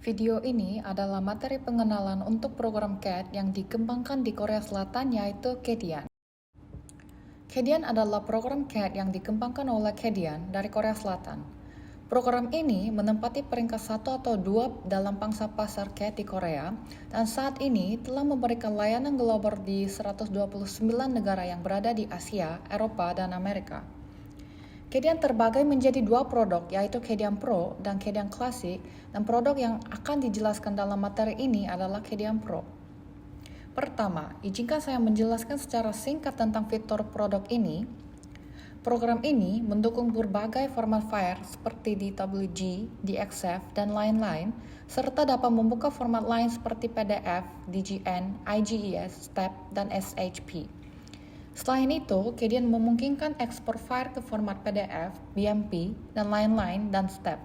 Video ini adalah materi pengenalan untuk program CAD yang dikembangkan di Korea Selatan, yaitu Kedian. Kedian adalah program CAD yang dikembangkan oleh Kedian dari Korea Selatan. Program ini menempati peringkat 1 atau 2 dalam pangsa pasar CAD di Korea, dan saat ini telah memberikan layanan global di 129 negara yang berada di Asia, Eropa, dan Amerika. Kedian terbagi menjadi 2 produk, yaitu Kedian Pro dan Kedian Classic, dan produk yang akan dijelaskan dalam materi ini adalah Kedian Pro. Pertama, izinkan saya menjelaskan secara singkat tentang fitur produk ini. Program ini mendukung berbagai format file seperti DWG, DXF, dan lain-lain, serta dapat membuka format lain seperti PDF, DGN, IGES, STEP, dan SHP. Selain itu, Kedian memungkinkan ekspor file ke format PDF, BMP, dan lain-lain, dan STEP.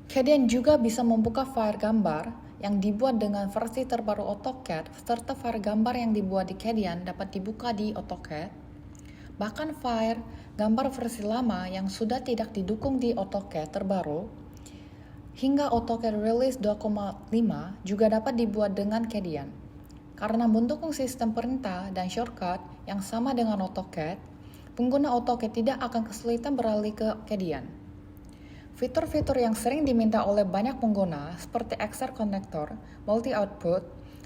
Kedian juga bisa membuka file gambar yang dibuat dengan versi terbaru AutoCAD, serta file gambar yang dibuat di Kedian dapat dibuka di AutoCAD. Bahkan file gambar versi lama yang sudah tidak didukung di AutoCAD terbaru, hingga AutoCAD Release 2.5 juga dapat dibuat dengan Kedian. Karena mendukung sistem perintah dan shortcut yang sama dengan AutoCAD, pengguna AutoCAD tidak akan kesulitan beralih ke Kedian. Fitur-fitur yang sering diminta oleh banyak pengguna seperti XR Connector, Multi-Output,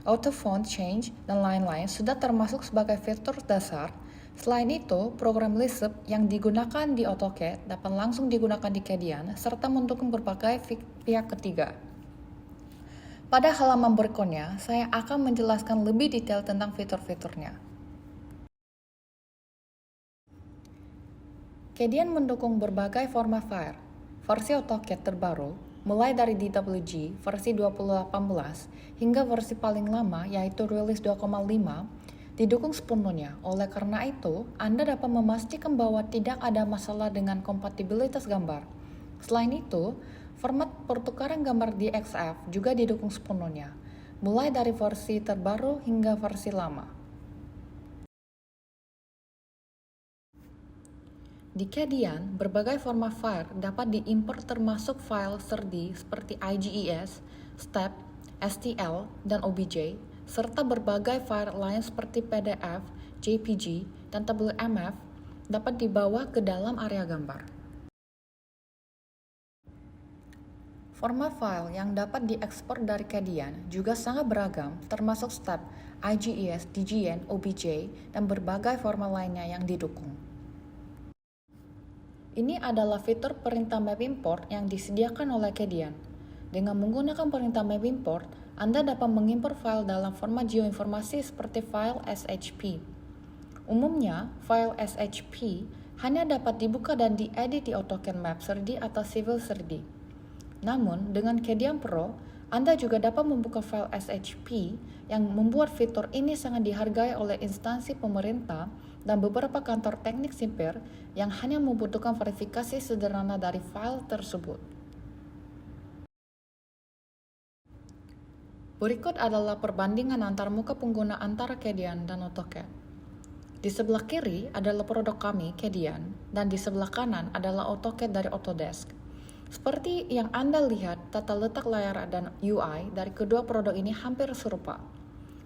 Auto Font Change, dan lain-lain sudah termasuk sebagai fitur dasar. Selain itu, program Lisp yang digunakan di AutoCAD dapat langsung digunakan di Kedian serta mendukung berbagai pihak ketiga. Pada halaman berikutnya, saya akan menjelaskan lebih detail tentang fitur-fiturnya. Kedian mendukung berbagai format file. Versi AutoCAD terbaru, mulai dari DWG versi 2018 hingga versi paling lama yaitu Release 2.5, didukung sepenuhnya. Oleh karena itu, Anda dapat memastikan bahwa tidak ada masalah dengan kompatibilitas gambar. Selain itu, format pertukaran gambar DXF juga didukung sepenuhnya, mulai dari versi terbaru hingga versi lama. Di Kedian, berbagai format file dapat diimpor termasuk file SRD seperti IGES, STEP, STL, dan OBJ, serta berbagai file lain seperti PDF, JPG, dan WMF dapat dibawa ke dalam area gambar. Format file yang dapat diekspor dari Kedian juga sangat beragam, termasuk STEP, IGES, DGN, OBJ, dan berbagai format lainnya yang didukung. Ini adalah fitur perintah map import yang disediakan oleh Kedian. Dengan menggunakan perintah map import, Anda dapat mengimpor file dalam format geoinformasi seperti file SHP. Umumnya, file SHP hanya dapat dibuka dan diedit di AutoCAD Map 3D atau Civil 3D. Namun, dengan Kedian Pro, Anda juga dapat membuka file SHP yang membuat fitur ini sangat dihargai oleh instansi pemerintah dan beberapa kantor teknik sipil yang hanya membutuhkan verifikasi sederhana dari file tersebut. Berikut adalah perbandingan antarmuka pengguna antara Kedian dan AutoCAD. Di sebelah kiri adalah produk kami, Kedian, dan di sebelah kanan adalah AutoCAD dari Autodesk. Seperti yang Anda lihat, tata letak layar dan UI dari kedua produk ini hampir serupa.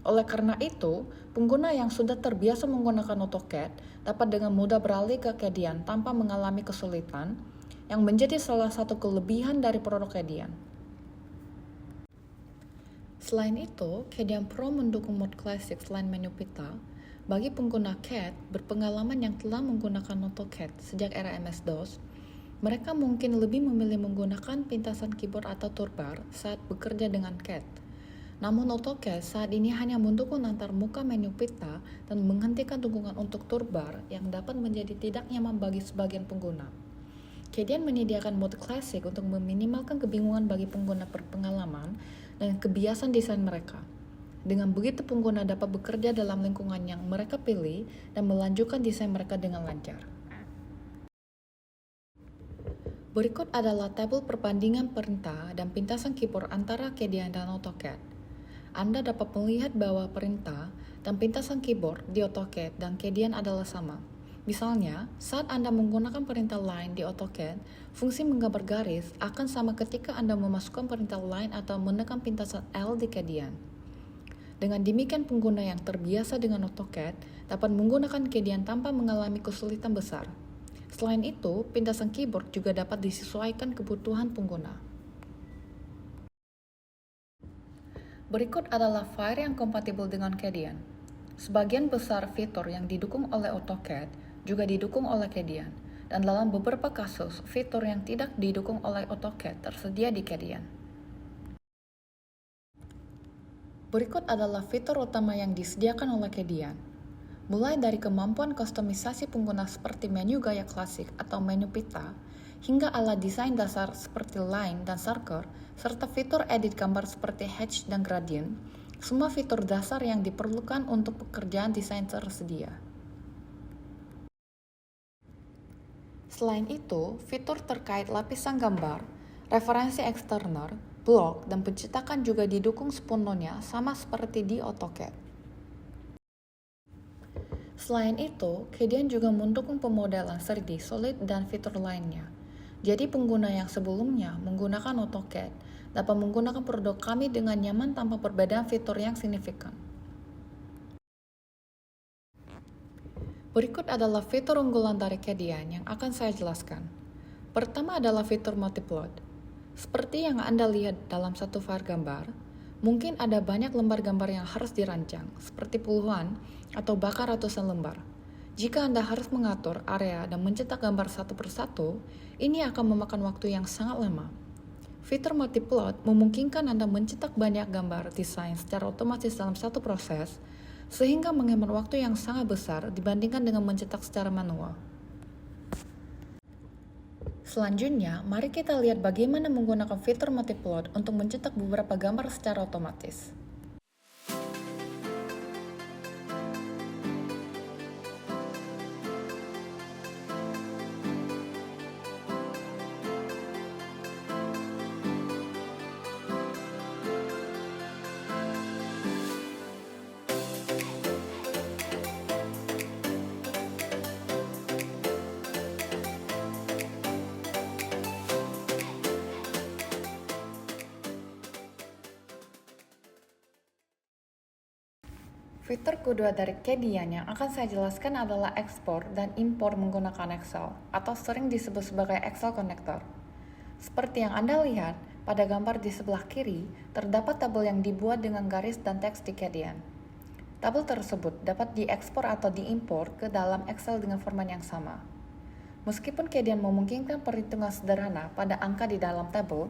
Oleh karena itu, pengguna yang sudah terbiasa menggunakan AutoCAD dapat dengan mudah beralih ke Kedian tanpa mengalami kesulitan, yang menjadi salah satu kelebihan dari produk Kedian. Selain itu, Kedian Pro mendukung mode Classic selain menu pita bagi pengguna CAD berpengalaman yang telah menggunakan AutoCAD sejak era MS-DOS. Mereka mungkin lebih memilih menggunakan pintasan keyboard atau toolbar saat bekerja dengan CAD. Namun AutoCAD saat ini hanya mendukung antarmuka menu pita dan menghentikan dukungan untuk toolbar yang dapat menjadi tidak nyaman bagi sebagian pengguna. Kedian menyediakan mode Classic untuk meminimalkan kebingungan bagi pengguna berpengalaman dan kebiasaan desain mereka. Dengan begitu pengguna dapat bekerja dalam lingkungan yang mereka pilih dan melanjutkan desain mereka dengan lancar. Berikut adalah tabel perbandingan perintah dan pintasan keyboard antara Kedian dan AutoCAD. Anda dapat melihat bahwa perintah dan pintasan keyboard di AutoCAD dan Kedian adalah sama. Misalnya, saat Anda menggunakan perintah line di AutoCAD, fungsi menggambar garis akan sama ketika Anda memasukkan perintah line atau menekan pintasan L di Cadian. Dengan demikian, pengguna yang terbiasa dengan AutoCAD dapat menggunakan Cadian tanpa mengalami kesulitan besar. Selain itu, pintasan keyboard juga dapat disesuaikan kebutuhan pengguna. Berikut adalah file yang kompatibel dengan Cadian. Sebagian besar fitur yang didukung oleh AutoCAD juga didukung oleh Cadian, dan dalam beberapa kasus, fitur yang tidak didukung oleh AutoCAD tersedia di Cadian. Berikut adalah fitur utama yang disediakan oleh Cadian. Mulai dari kemampuan kustomisasi pengguna seperti menu gaya klasik atau menu pita, hingga ala desain dasar seperti line dan circle, serta fitur edit gambar seperti hatch dan gradient, semua fitur dasar yang diperlukan untuk pekerjaan desain tersedia. Selain itu, fitur terkait lapisan gambar, referensi eksternal, blok, dan pencetakan juga didukung sepenuhnya sama seperti di AutoCAD. Selain itu, Cadian juga mendukung pemodelan 3D solid dan fitur lainnya. Jadi pengguna yang sebelumnya menggunakan AutoCAD dapat menggunakan produk kami dengan nyaman tanpa perbedaan fitur yang signifikan. Berikut adalah fitur unggulan dari Cadian yang akan saya jelaskan. Pertama adalah fitur multiplot. Seperti yang Anda lihat dalam satu file gambar, mungkin ada banyak lembar gambar yang harus dirancang, seperti puluhan atau bahkan ratusan lembar. Jika Anda harus mengatur area dan mencetak gambar satu persatu, ini akan memakan waktu yang sangat lama. Fitur multiplot memungkinkan Anda mencetak banyak gambar desain secara otomatis dalam satu proses, sehingga menghemat waktu yang sangat besar dibandingkan dengan mencetak secara manual. Selanjutnya, mari kita lihat bagaimana menggunakan fitur multiplot untuk mencetak beberapa gambar secara otomatis. Fitur kedua dari Cadian yang akan saya jelaskan adalah ekspor dan impor menggunakan Excel, atau sering disebut sebagai Excel Connector. Seperti yang Anda lihat, pada gambar di sebelah kiri, terdapat tabel yang dibuat dengan garis dan teks di Cadian. Tabel tersebut dapat diekspor atau diimpor ke dalam Excel dengan format yang sama. Meskipun Cadian memungkinkan perhitungan sederhana pada angka di dalam tabel,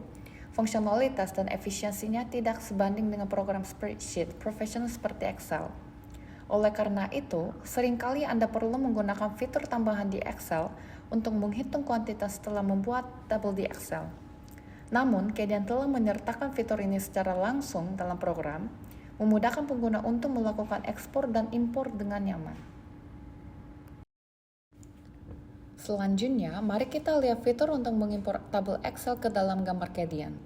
fungsionalitas dan efisiensinya tidak sebanding dengan program spreadsheet profesional seperti Excel. Oleh karena itu, seringkali Anda perlu menggunakan fitur tambahan di Excel untuk menghitung kuantitas setelah membuat tabel di Excel. Namun, Cadian telah menyertakan fitur ini secara langsung dalam program, memudahkan pengguna untuk melakukan ekspor dan impor dengan nyaman. Selanjutnya, mari kita lihat fitur untuk mengimpor tabel Excel ke dalam gambar Cadian.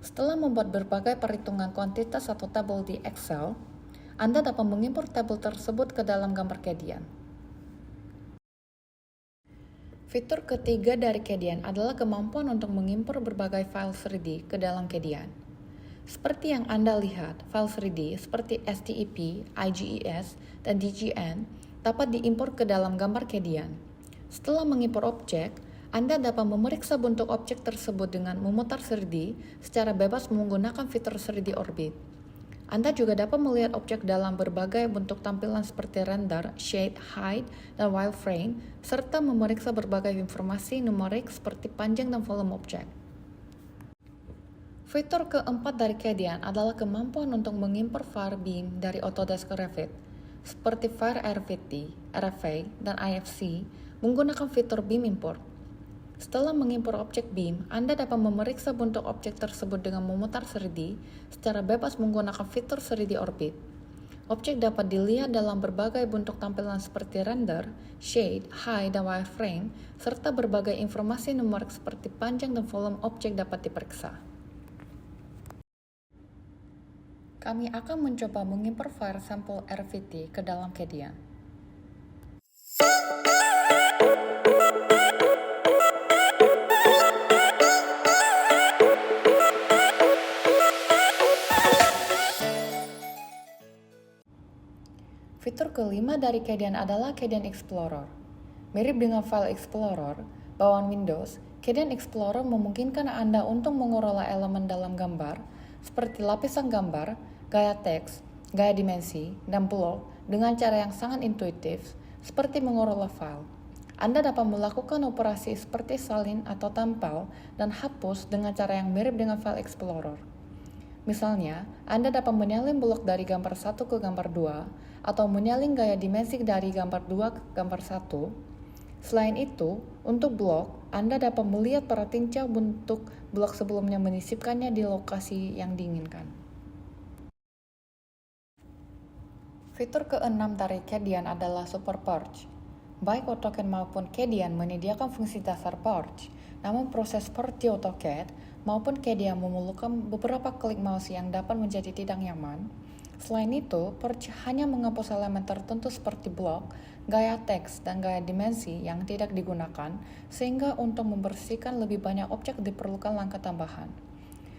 Setelah membuat berbagai perhitungan kuantitas atau tabel di Excel, Anda dapat mengimpor tabel tersebut ke dalam gambar Cadian. Fitur ketiga dari Cadian adalah kemampuan untuk mengimpor berbagai file 3D ke dalam Cadian. Seperti yang Anda lihat, file 3D seperti STEP, IGES, dan DGN dapat diimpor ke dalam gambar Cadian. Setelah mengimpor objek, Anda dapat memeriksa bentuk objek tersebut dengan memutar 3D secara bebas menggunakan fitur 3D Orbit. Anda juga dapat melihat objek dalam berbagai bentuk tampilan seperti render, shade, height, dan wireframe, serta memeriksa berbagai informasi numerik seperti panjang dan volume objek. Fitur keempat dari Cadian adalah kemampuan untuk mengimpor file BIM dari Autodesk Revit, seperti file RVT, RFA, dan IFC, menggunakan fitur BIM Import. Setelah mengimpor objek BIM, Anda dapat memeriksa bentuk objek tersebut dengan memutar 3D secara bebas menggunakan fitur 3D Orbit. Objek dapat dilihat dalam berbagai bentuk tampilan seperti render, shade, height, dan wireframe, serta berbagai informasi numerik seperti panjang dan volume objek dapat diperiksa. Kami akan mencoba mengimpor file sampel RVT ke dalam Cadian. Fitur kelima dari Kedian adalah Kedian Explorer. Mirip dengan File Explorer, bawaan Windows, Kedian Explorer memungkinkan Anda untuk mengelola elemen dalam gambar, seperti lapisan gambar, gaya teks, gaya dimensi, dan blok dengan cara yang sangat intuitif, seperti mengelola file. Anda dapat melakukan operasi seperti salin atau tempel dan hapus dengan cara yang mirip dengan File Explorer. Misalnya, Anda dapat menyalin blok dari gambar 1 ke gambar 2, atau menyalin gaya dimensi dari gambar 2 ke gambar 1. Selain itu, untuk blok, Anda dapat melihat para tinja bentuk blok sebelumnya menyisipkannya di lokasi yang diinginkan. Fitur keenam dari Kedian adalah Super Purge. Baik AutoCAD maupun Kedian menyediakan fungsi dasar Purge, namun proses Purge di AutoCAD maupun Kedian memerlukan beberapa klik mouse yang dapat menjadi tidak nyaman. Selain itu, Purge hanya menghapus elemen tertentu seperti blok, gaya teks, dan gaya dimensi yang tidak digunakan, sehingga untuk membersihkan lebih banyak objek diperlukan langkah tambahan.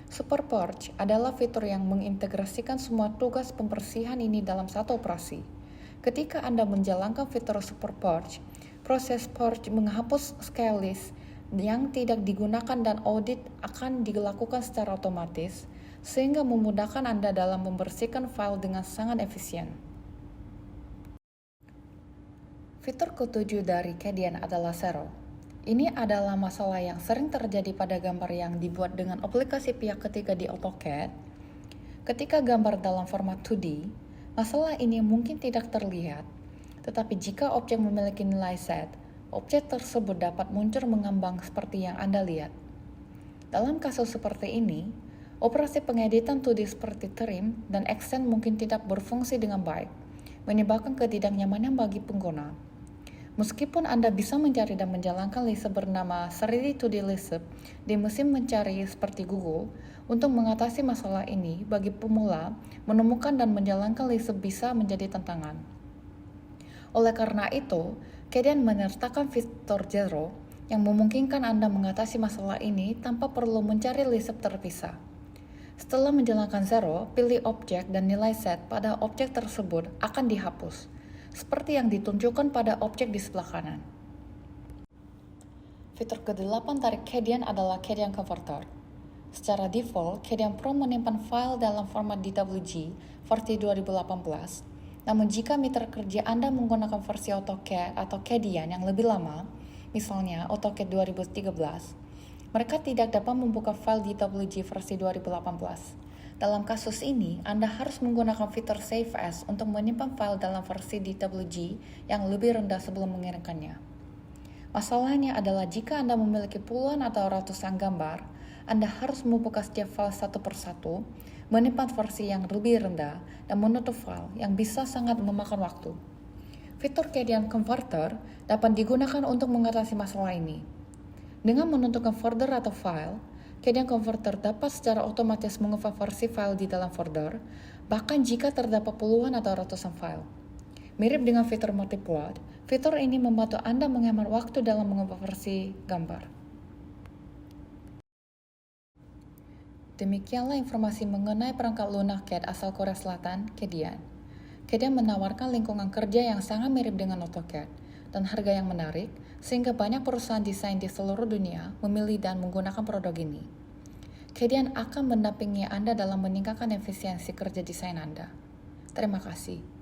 Super Purge adalah fitur yang mengintegrasikan semua tugas pembersihan ini dalam satu operasi. Ketika Anda menjalankan fitur Super Purge, proses Purge menghapus scale list yang tidak digunakan dan audit akan dilakukan secara otomatis, sehingga memudahkan Anda dalam membersihkan file dengan sangat efisien. Fitur ketujuh dari Kedian adalah Zero. Ini adalah masalah yang sering terjadi pada gambar yang dibuat dengan aplikasi pihak ketiga di AutoCAD. Ketika gambar dalam format 2D, masalah ini mungkin tidak terlihat, tetapi jika objek memiliki nilai set, objek tersebut dapat muncul mengambang seperti yang Anda lihat. Dalam kasus seperti ini, operasi pengeditan 2D seperti trim dan extend mungkin tidak berfungsi dengan baik, menyebabkan ketidaknyamanan bagi pengguna. Meskipun Anda bisa mencari dan menjalankan list bernama 3D 2D List di mesin mencari seperti Google, untuk mengatasi masalah ini bagi pemula, menemukan dan menjalankan list bisa menjadi tantangan. Oleh karena itu, Kedian menyertakan fitur Zero yang memungkinkan Anda mengatasi masalah ini tanpa perlu mencari list terpisah. Setelah menjalankan Zero, pilih objek dan nilai set pada objek tersebut akan dihapus, seperti yang ditunjukkan pada objek di sebelah kanan. Fitur ke-8 dari Kedian adalah Kedian Converter. Secara default, Kedian Pro menyimpan file dalam format DWG versi 2018, namun jika mitra kerja Anda menggunakan versi AutoCAD atau Kedian yang lebih lama, misalnya AutoCAD 2013, mereka tidak dapat membuka file DWG versi 2018. Dalam kasus ini, Anda harus menggunakan fitur Save As untuk menyimpan file dalam versi DWG yang lebih rendah sebelum mengirimkannya. Masalahnya adalah jika Anda memiliki puluhan atau ratusan gambar, Anda harus membuka setiap file satu persatu, menyimpan versi yang lebih rendah, dan menutup file yang bisa sangat memakan waktu. Fitur Kedian Converter dapat digunakan untuk mengatasi masalah ini. Dengan menentukan folder atau file, Kedian Converter dapat secara otomatis mengubah versi file di dalam folder, bahkan jika terdapat puluhan atau ratusan file. Mirip dengan fitur Multiplot, fitur ini membantu Anda menghemat waktu dalam mengubah versi gambar. Demikianlah informasi mengenai perangkat lunak CAD asal Korea Selatan, Kedian. Kedian menawarkan lingkungan kerja yang sangat mirip dengan AutoCAD dan harga yang menarik, sehingga banyak perusahaan desain di seluruh dunia memilih dan menggunakan produk ini. Kedian akan mendampingi Anda dalam meningkatkan efisiensi kerja desain Anda. Terima kasih.